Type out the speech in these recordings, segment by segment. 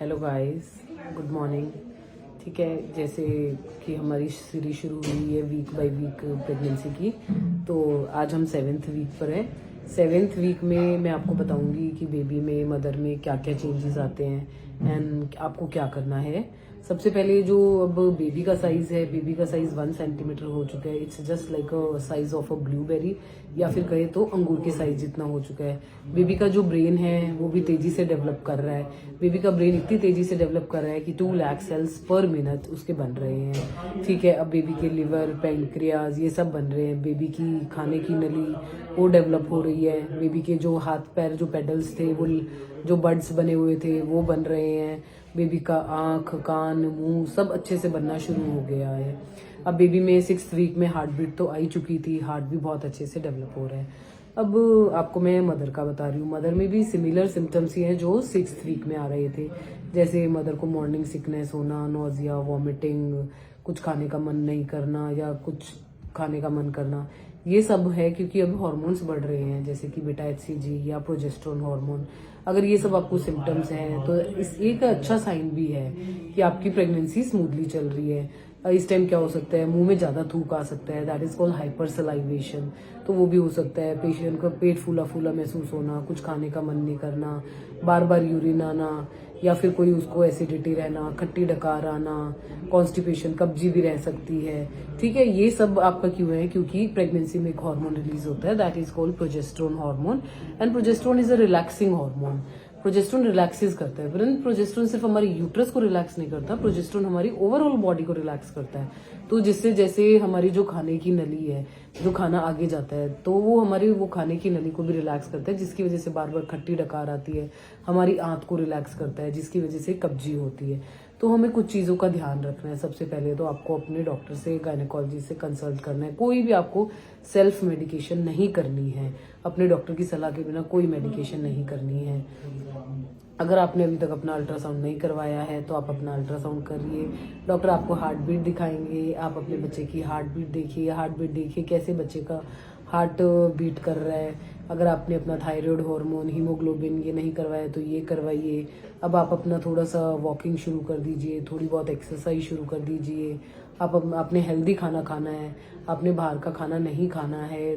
Hello guys, good morning. ठीक है, जैसे कि हमारी सीरीज शुरू हुई है वीक बाय वीक प्रेगनेंसी की, तो आज हम 7th वीक पर हैं। 7th वीक में मैं आपको बताऊंगी कि बेबी में, मदर में क्या क्या चेंजेस आते हैं एंड आपको क्या करना है। सबसे पहले जो अब बेबी का साइज है, बेबी का साइज 1 सेंटीमीटर हो चुका है। It's just like a size of a blueberry, या फिर कहे तो अंगूर के साइज जितना हो चुका है। बेबी का जो ब्रेन है वो भी तेजी से डेवलप कर रहा है। बेबी का ब्रेन इतनी तेजी से डेवलप कर रहा है कि 2 लाख सेल्स पर मिनट उसके बन रहे हैं। ठीक है, अब बेबी के लिवर, पैंक्रियाज ये सब बन रहे हैं। बेबी की खाने की नली वो डेवलप हो रही है। बेबी के जो हाथ पैर, जो पेडल्स थे, वो जो बड्स बने हुए थे वो बन रहे हैं। बेबी का आंख, कान, मुंह सब अच्छे से बनना शुरू हो गया है। अब बेबी में 6th वीक में हार्ट बीट तो आई चुकी थी, हार्ट भी बहुत अच्छे से डेवलप हो रहा है। अब आपको मैं मदर का बता रही हूँ। मदर में भी सिमिलर सिम्टम्स ही हैं जो 6th वीक में आ रहे थे। जैसे मदर को मॉर्निंग सिकनेस होना, नोजिया, वॉमिटिंग, कुछ खाने का मन नहीं करना या कुछ खाने का मन करना, ये सब है क्योंकि अब हार्मोन्स बढ़ रहे हैं, जैसे कि बीटा HCG या प्रोजेस्टेरोन हार्मोन। अगर ये सब आपको सिम्टम्स हैं तो इस एक अच्छा साइन भी है कि आपकी प्रेगनेंसी स्मूथली चल रही है। इस टाइम क्या हो सकता है, मुंह में ज्यादा थूक आ सकता है, that is called hyper salivation. तो वो भी हो सकता है। पेशेंट का पेट फूला फूला महसूस होना, कुछ खाने का मन नहीं करना, बार बार यूरिन आना, या फिर कोई उसको एसिडिटी रहना, खट्टी डकार आना, कॉन्स्टिपेशन, कब्जी भी रह सकती है। ठीक है, ये सब आपका क्यों है? क्योंकि प्रेगनेंसी में एक हार्मोन रिलीज होता है, that is called progesterone hormone. And progesterone is a relaxing hormone. Progesterone relaxes करता है, परंतु प्रोजेस्टेरोन सिर्फ हमारी यूट्रस को रिलैक्स नहीं करता, प्रोजेस्टेरोन हमारी ओवरऑल बॉडी को रिलैक्स करता है। तो जिससे जैसे हमारी जो खाने की नली है, जो खाना आगे जाता है, तो वो हमारी वो खाने की नली को भी रिलैक्स करता है, जिसकी वजह से बार बार खट्टी डकार आती है। हमारी आंत को रिलैक्स करता है, जिसकी वजह से कब्जी होती है। तो हमें कुछ चीज़ों का ध्यान रखना है। सबसे पहले तो आपको अपने डॉक्टर से, गायनेकोलॉजिस्ट से कंसल्ट करना है। कोई भी आपको सेल्फ मेडिकेशन नहीं करनी है। अपने डॉक्टर की सलाह के बिना कोई मेडिकेशन नहीं करनी है। अगर आपने अभी तक अपना अल्ट्रासाउंड नहीं करवाया है तो आप अपना अल्ट्रासाउंड करिए। डॉक्टर आपको हार्ट बीट दिखाएंगे, आप अपने बच्चे की हार्ट बीट देखिए। हार्ट बीट देखिए कैसे बच्चे का हार्ट बीट कर रहा है। अगर आपने अपना थायराइड हार्मोन, हीमोग्लोबिन ये नहीं करवाया तो ये करवाइए। अब आप अपना थोड़ा सा वॉकिंग शुरू कर दीजिए, थोड़ी बहुत एक्सरसाइज शुरू कर दीजिए। आपने हेल्दी खाना खाना है, आपने बाहर का खाना नहीं खाना है।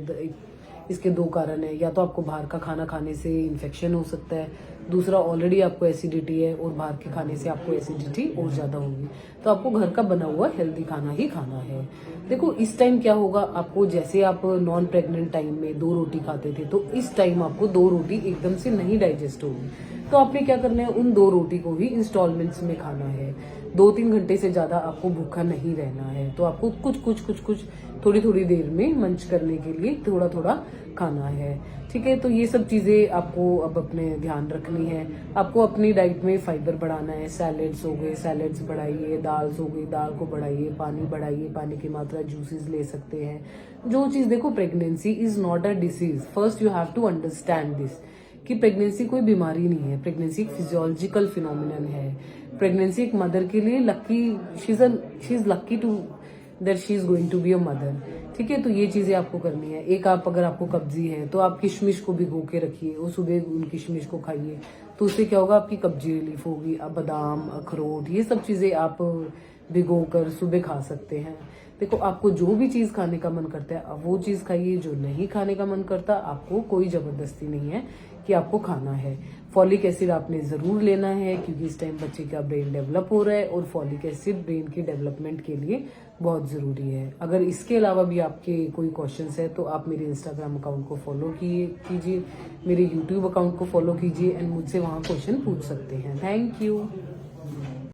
इसके 2 कारण है, या तो आपको बाहर का खाना खाने से इन्फेक्शन हो सकता है, दूसरा ऑलरेडी आपको एसिडिटी है और बाहर के खाने से आपको एसिडिटी और ज़्यादा होगी। तो आपको घर का बना हुआ हेल्दी खाना ही खाना है। देखो इस टाइम क्या होगा आपको, जैसे आप नॉन प्रेग्नेंट टाइम में 2 रोटी खाते थे, तो इस टाइम आपको 2 रोटी एकदम से नहीं डाइजेस्ट होगी। तो आपने क्या करना है, उन 2 रोटी को ही इंस्टॉलमेंट्स में खाना है। 2-3 घंटे से ज्यादा आपको भूखा नहीं रहना है। तो आपको कुछ थोड़ी थोड़ी देर में मंच करने के लिए थोड़ा थोड़ा खाना है। ठीक है, तो ये सब चीजें आपको अब अपने ध्यान रखनी है। आपको अपनी डाइट में फाइबर बढ़ाना है। सैलेड्स हो गए, सैलेड्स बढ़ाइए। दाल्स हो गई, दाल को बढ़ाइए। पानी बढ़ाइए, पानी की मात्रा, जूसेस ले सकते हैं। जो चीज देखो, pregnancy is not a disease. First you have to understand this कि प्रेगनेंसी कोई बीमारी नहीं है। प्रेगनेंसी एक फिजियोलॉजिकल फिनोमिनन है। प्रेगनेंसी एक मदर के लिए lucky, she is lucky to that she is going to be a mother. ठीक है, तो ये चीजें आपको करनी है। एक, आप अगर आपको कब्जी है तो आप किशमिश को भिगो के रखिए और सुबह उन किशमिश को खाइए। तो उससे क्या होगा, आपकी कब्जी रिलीफ होगी। अब बादाम, अखरोट ये सब चीजें आप भिगो कर सुबह खा सकते हैं। देखो आपको जो भी चीज खाने का मन करता है आप वो चीज खाइए। जो नहीं खाने का मन करता, आपको कोई जबरदस्ती नहीं है कि आपको खाना है। फॉलिक एसिड आपने जरूर लेना है क्योंकि इस टाइम बच्चे का ब्रेन डेवलप हो रहा है और फॉलिक एसिड ब्रेन के डेवलपमेंट के लिए बहुत जरूरी है। अगर इसके अलावा भी आपके कोई क्वेश्चंस है तो आप मेरे इंस्टाग्राम अकाउंट को फॉलो कीजिए, मेरे यूट्यूब अकाउंट को फॉलो कीजिए एंड मुझसे वहां क्वेश्चन पूछ सकते हैं। Thank you.